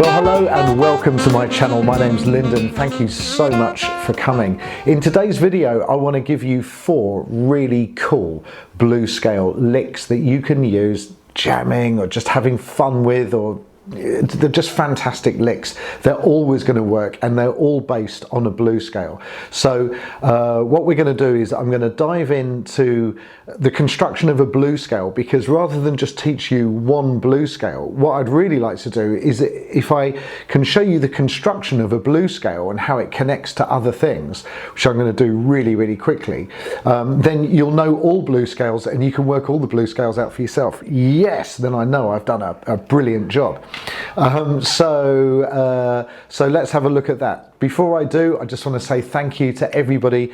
Well, hello and welcome to my channel. My name's Lyndon. Thank you so much for coming. In today's video, I want to give you 4 really cool blues scale licks that you can use jamming or just having fun with, or they're just fantastic licks. They're always going to work and they're all based on a blues scale. So what we're going to do is I'm going to dive into the construction of a blues scale, because rather than just teach you one blues scale, what I'd really like to do is, if I can show you the construction of a blues scale and how it connects to other things, which I'm going to do really quickly, then you'll know all blues scales and you can work all the blues scales out for yourself. Yes, then I know I've done a brilliant job. So let's have a look at that. Before I do, I just want to say thank you to everybody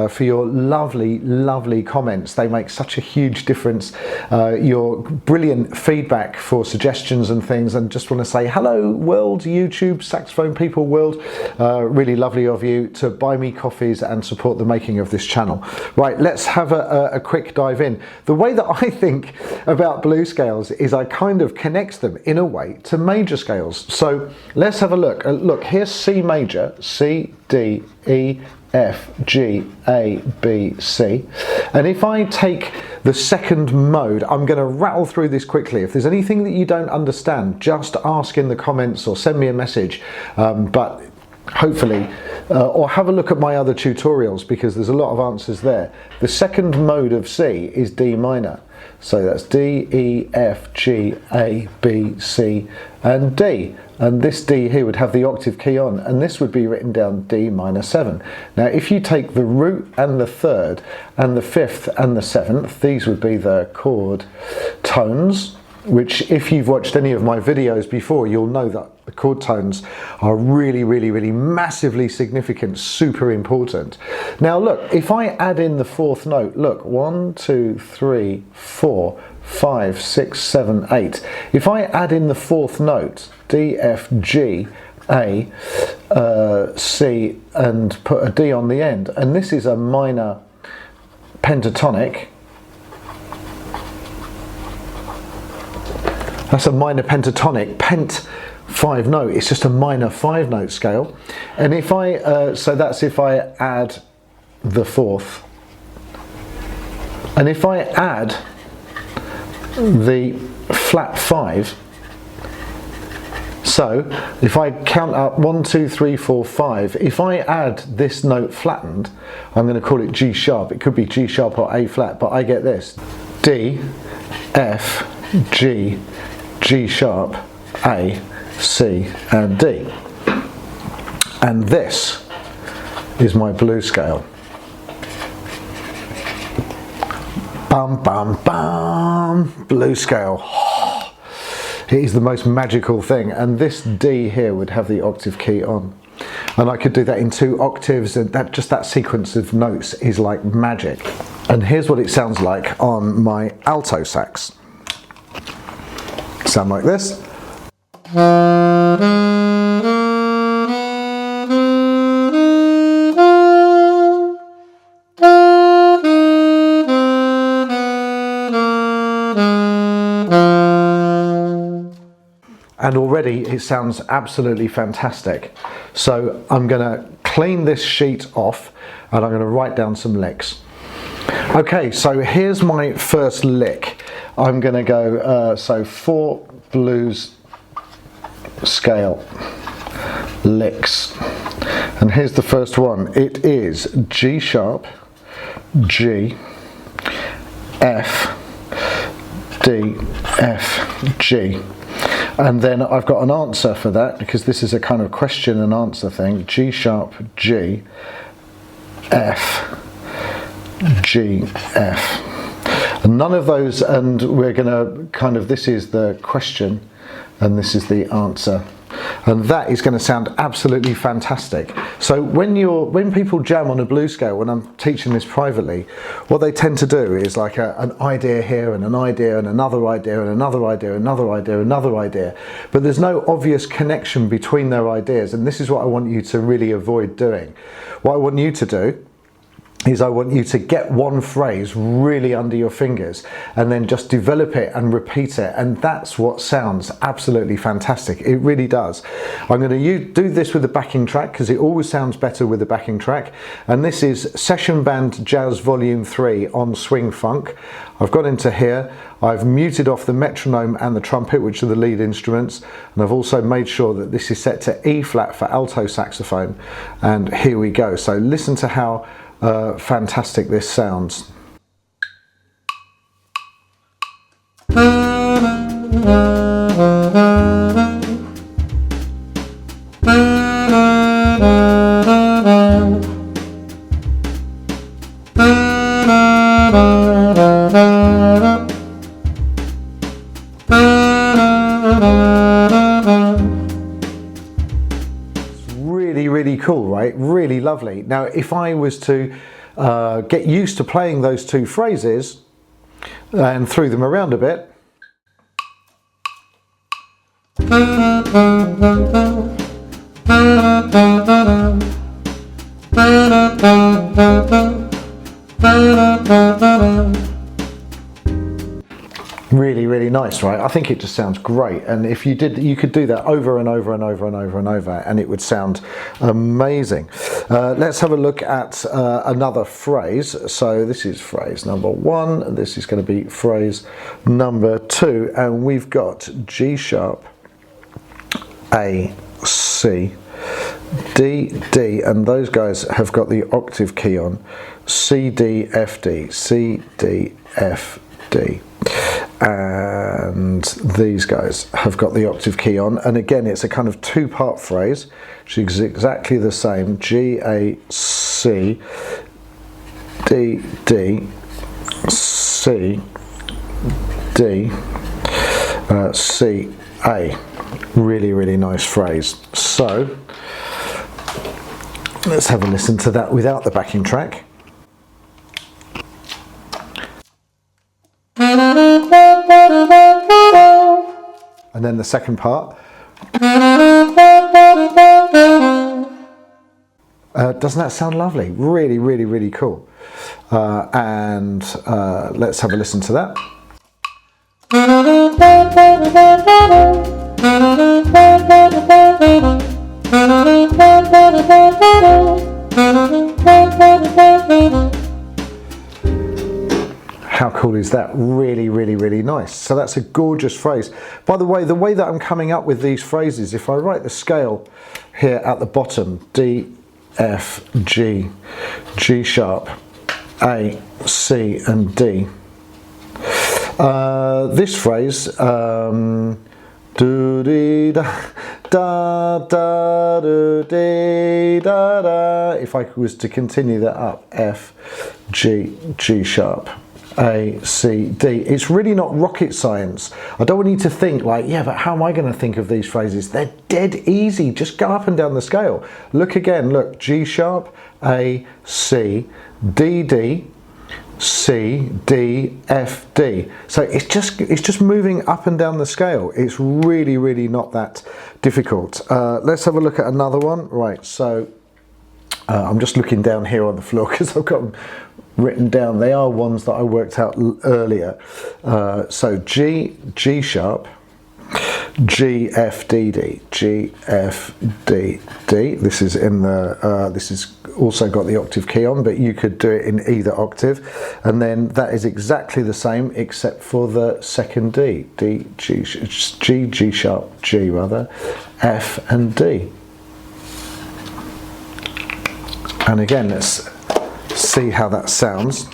for your lovely comments. They make such a huge difference. Your brilliant feedback for suggestions and things, and just want to say hello world, YouTube, saxophone people world. Really lovely of you to buy me coffees and support the making of this channel. Right, let's have a quick dive in. The way that I think about blues scales is I kind of connect them in a way to major scales. So let's have a look. Look, here's C major, C, D, E, F, G, A, B, C. And if I take the second mode, I'm going to rattle through this quickly. If there's anything that you don't understand, just ask in the comments or send me a message. But hopefully, or have a look at my other tutorials, because there's a lot of answers there. The second mode of C is D minor. So that's D, E, F, G, A, B, C and D. And this D here would have the octave key on, and this would be written down D minor 7. Now if you take the root and the third and the fifth and the seventh, these would be the chord tones, which if you've watched any of my videos before, you'll know that the chord tones are really massively significant, super important. Now look, if I add in the fourth note, look, 1, 2, 3, 4, 5, 6, 7, 8. If I add in the fourth note, D, F, G, A, C, and put a D on the end, and this is a minor pentatonic. That's a minor pentatonic, pent 5 note, it's just a minor 5 note scale. And if I, so that's if I add the fourth. And if I add the flat 5, so if I count up 1, 2, 3, 4, 5, if I add this note flattened, I'm going to call it G sharp. It could be G sharp or A flat, but I get this: D, F, G, G sharp, A, C and D. And this is my blues scale. Bum bum bum, blues scale. It is the most magical thing, and this D here would have the octave key on. And I could do that in 2 octaves, and that sequence of notes is like magic. And here's what it sounds like on my alto sax. Sound like this. And already it sounds absolutely fantastic. So I'm going to clean this sheet off and I'm going to write down some licks. Okay, so here's my first lick. I'm going to go, so 4 blues scale licks. And here's the first one. It is G sharp, G, F, D, F, G. And then I've got an answer for that, because this is a kind of question and answer thing. G sharp, G, F, G, F. And none of those, and we're going to kind of, this is the question and this is the answer. And that is going to sound absolutely fantastic. So when people jam on a blues scale, when I'm teaching this privately, what they tend to do is like an idea here and an idea and another idea and another idea, another idea, another idea. But there's no obvious connection between their ideas, and this is what I want you to really avoid doing. What I want you to do is I want you to get one phrase really under your fingers and then just develop it and repeat it, and that's what sounds absolutely fantastic. It really does. I'm going to do this with the backing track because it always sounds better with the backing track, and this is Session Band Jazz Volume 3 on Swing Funk. I've got into here, I've muted off the metronome and the trumpet, which are the lead instruments, and I've also made sure that this is set to E flat for alto saxophone, and here we go. So listen to how fantastic this sounds. Really cool, right? Really lovely. Now, if I was to get used to playing those two phrases and threw them around a bit. Really nice, right? I think it just sounds great, and if you did, you could do that over and over and over and over and over, and it would sound amazing. Let's have a look at another phrase. So this is phrase number 1, and this is going to be phrase number 2, and we've got G sharp, A, C, D, D, and those guys have got the octave key on, C, D, F, D, C, D, F, D. And these guys have got the octave key on, and again it's a kind of two-part phrase which is exactly the same: G, A, C, D, D, C, D, C, A. Really nice phrase. So let's have a listen to that without the backing track. And then the second part. Doesn't that sound lovely? Really cool. And let's have a listen to that. How cool is that? Really nice. So that's a gorgeous phrase. By the way that I'm coming up with these phrases, if I write the scale here at the bottom, D, F, G, G sharp, A, C and D. This phrase, do dee da da da do dee da da. If I was to continue that up, F, G, G sharp, A, C, D. It's really not rocket science. I don't want you to think like, yeah, but how am I going to think of these phrases? They're dead easy. Just go up and down the scale. Look again. Look, G sharp, A, C, D, D, C, D, F, D. So it's just moving up and down the scale. It's really not that difficult. Let's have a look at another one. Right. So I'm just looking down here on the floor because I've got them written down. They are ones that I worked out earlier. So G, G sharp, G, F, D, D, G, F, D, D. This is in the, this is also got the octave key on, but you could do it in either octave. And then that is exactly the same except for the second D. D, G, G, G sharp, G rather, F and D. And again, let's see how that sounds.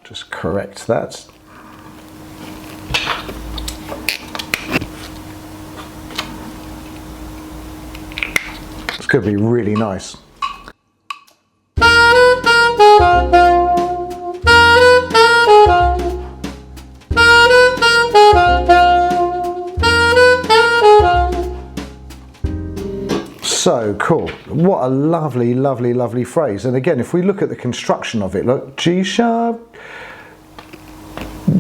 Just correct that. It's going to be really nice. So cool. What a lovely phrase. And again, if we look at the construction of it, look, G sharp,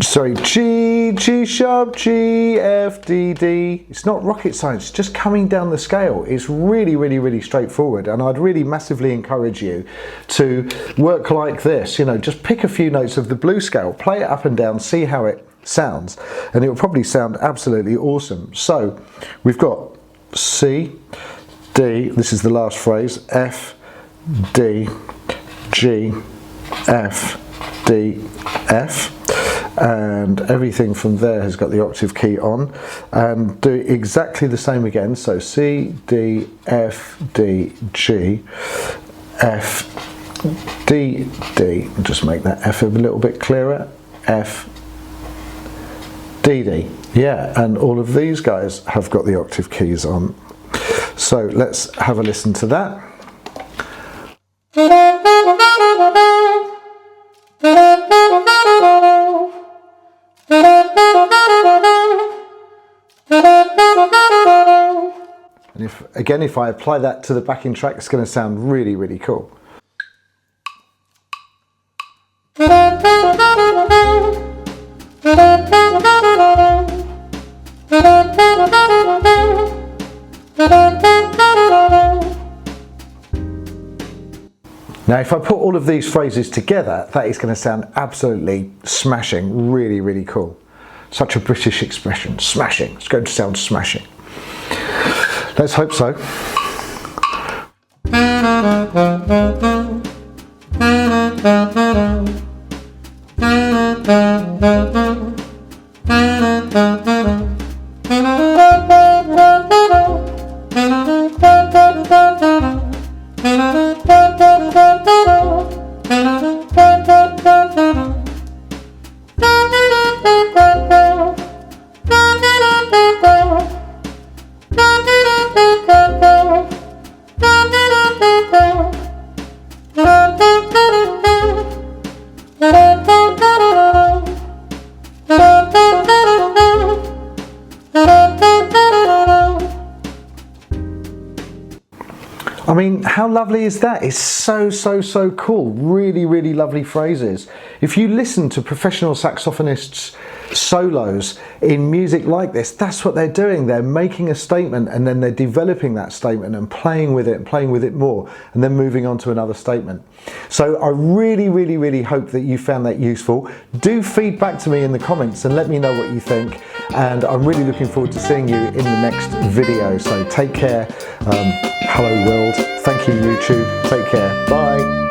sorry, G sharp, G, F, D, D. It's not rocket science, just coming down the scale. It's really, really, really straightforward, and I'd really massively encourage you to work like this. You know, just pick a few notes of the blues scale, play it up and down, see how it sounds, and it will probably sound absolutely awesome. So we've got C, D, this is the last phrase, F, D, G, F, D, F, and everything from there has got the octave key on, and do exactly the same again. So C, D, F, D, G, F, D, D, just make that F a little bit clearer, F, D, D. Yeah, and all of these guys have got the octave keys on. So let's have a listen to that. And if I apply that to the backing track, it's going to sound really, really cool. Now, if I put all of these phrases together, that is going to sound absolutely smashing, really, really cool. Such a British expression, smashing. It's going to sound smashing. Let's hope so. I mean, how lovely is that? It's so, so, so cool. Really, really lovely phrases. If you listen to professional saxophonists' solos in music like this, that's what they're doing. They're making a statement and then they're developing that statement and playing with it and playing with it more and then moving on to another statement. So I really, really, really hope that you found that useful. Do feed back to me in the comments and let me know what you think. And I'm really looking forward to seeing you in the next video. So take care. Hello world. Thank you YouTube. Take care. Bye.